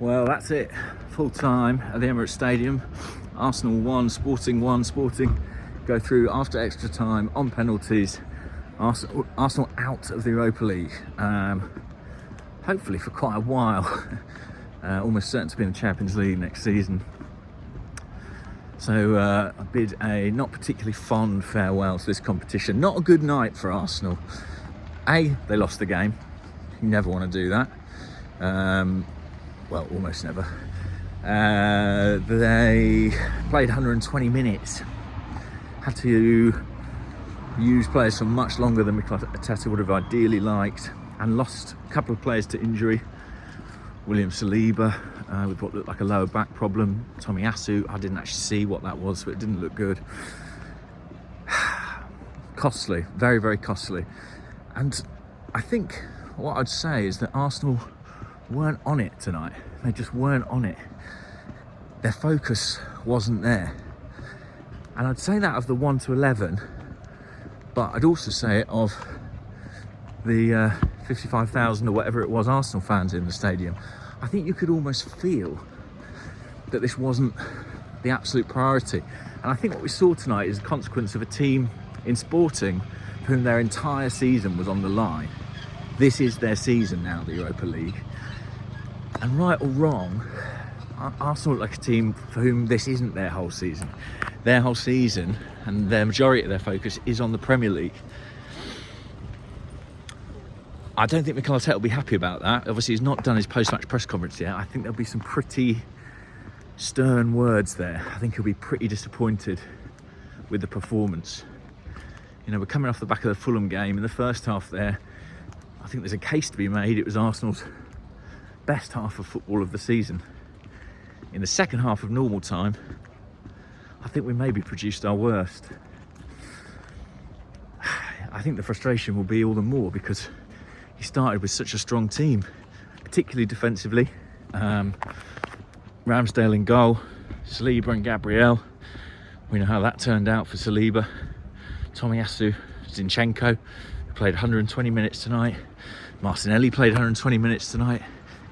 Well, that's it. Full time at the Emirates Stadium. Arsenal 1, Sporting 1. Sporting go through after extra time on penalties. Arsenal out of the Europa League. Hopefully for quite a while. Almost certain to be in the Champions League next season. So I bid a not particularly fond farewell to this competition. Not a good night for Arsenal. They lost the game. You never want to do that. Well, almost never. They played 120 minutes. Had to use players for much longer than Mikel Arteta would have ideally liked, and lost a couple of players to injury. William Saliba with what looked like a lower back problem. Tomiyasu, I didn't actually see what that was, but it didn't look good. Costly, very, very costly. And I think what I'd say is that Arsenal weren't on it tonight. They just weren't on it. Their focus wasn't there. And I'd say that of the 1 to 11, but I'd also say it of the 55,000 or whatever it was Arsenal fans in the stadium. I think you could almost feel that this wasn't the absolute priority. And I think what we saw tonight is a consequence of a team in Sporting for whom their entire season was on the line. This is their season now, the Europa League. And right or wrong, Arsenal look like a team for whom this isn't their whole season. Their whole season and their majority of their focus is on the Premier League. I don't think Mikel Arteta will be happy about that. Obviously, he's not done his post-match press conference yet. I think there'll be some pretty stern words there. I think he'll be pretty disappointed with the performance. You know, we're coming off the back of the Fulham game. In the first half there, I think there's a case to be made. It was Arsenal's best half of football of the season. In the second half of normal time, I think we maybe produced our worst. I think the frustration will be all the more because he started with such a strong team, particularly defensively. Ramsdale in goal, Saliba and Gabriel. We know how that turned out for Saliba. Tomiyasu, Zinchenko, who played 120 minutes tonight. Martinelli played 120 minutes tonight.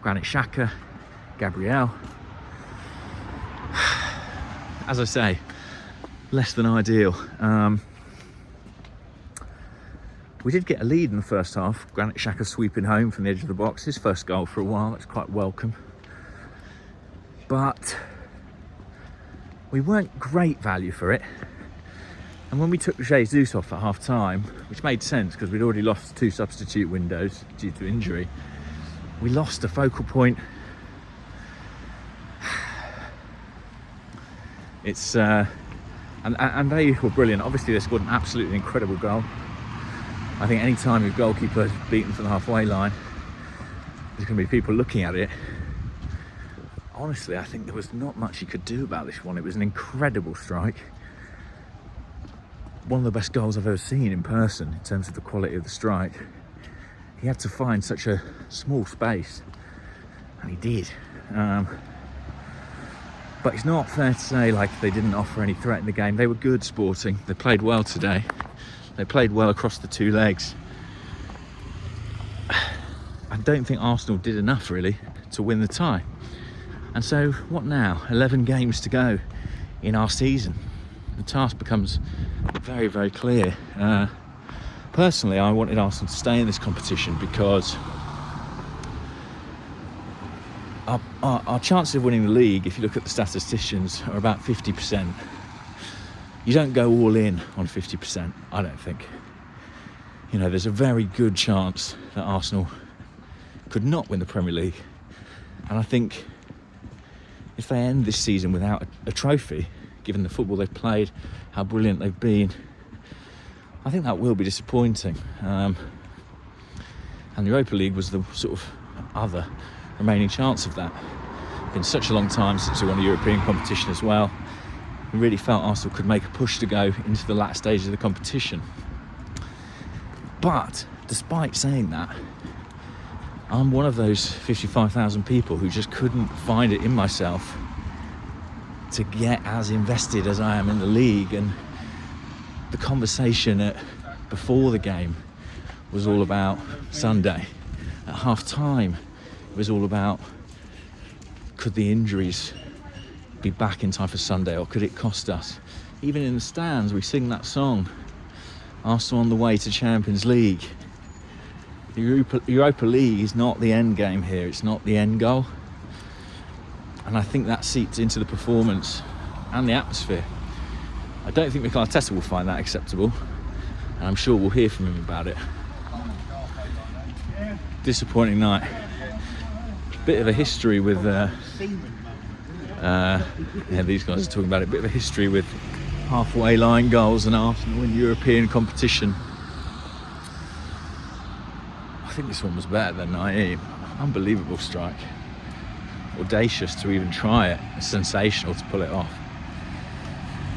Granit Xhaka, Gabriel. As I say, less than ideal. We did get a lead in the first half. Granit Xhaka sweeping home from the edge of the box. His first goal for a while. That's quite welcome. But we weren't great value for it. And when we took Jesus off at half time, which made sense because we'd already lost 2 substitute windows due to injury, we lost a focal point. It's and they were brilliant. Obviously, they scored an absolutely incredible goal. I think any time your goalkeeper is beaten from the halfway line, there's going to be people looking at it. Honestly, I think there was not much he could do about this one. It was an incredible strike. One of the best goals I've ever seen in person in terms of the quality of the strike. He had to find such a small space, and he did. But it's not fair to say like they didn't offer any threat in the game. They were good, Sporting. They played well today. They played well across the 2 legs. I don't think Arsenal did enough really to win the tie. And so what now? 11 games to go in our season. The task becomes very, very clear. Personally, I wanted Arsenal to stay in this competition because our chances of winning the league, if you look at the statisticians, are about 50%. You don't go all in on 50%, I don't think. You know, there's a very good chance that Arsenal could not win the Premier League. And I think if they end this season without a trophy, given the football they've played, how brilliant they've been, I think that will be disappointing. And the Europa League was the sort of other remaining chance of that. It's been such a long time since we won a European competition as well. We really felt Arsenal could make a push to go into the latter stages of the competition. But despite saying that, I'm one of those 55,000 people who just couldn't find it in myself to get as invested as I am in the league. And the conversation before the game was all about Sunday. At half time, it was all about could the injuries be back in time for Sunday, or could it cost us? Even in the stands, we sing that song, Arsenal on the way to Champions League. The Europa League is not the end game here. It's not the end goal. And I think that seeps into the performance and the atmosphere. I don't think Mikel Arteta will find that acceptable, and I'm sure we'll hear from him about it. Disappointing night. Bit of a history with these guys are talking about it. Bit of a history with halfway line goals and Arsenal in European competition. I think this one was better than 19. Unbelievable strike. Audacious to even try it. Sensational to pull it off.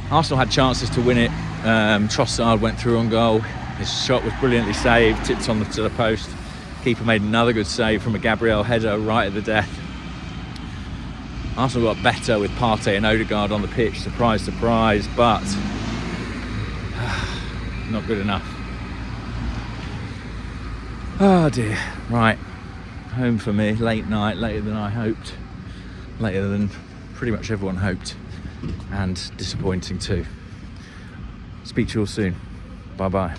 Arsenal had chances to win it. Trossard went through on goal. His shot was brilliantly saved, tipped to the post. Keeper made another good save from a Gabriel header right at the death. Arsenal got better with Partey and Odegaard on the pitch, surprise, surprise, but not good enough. Oh dear. Right, home for me, late night, later than I hoped, later than pretty much everyone hoped, and disappointing too. Speak to you all soon. Bye bye.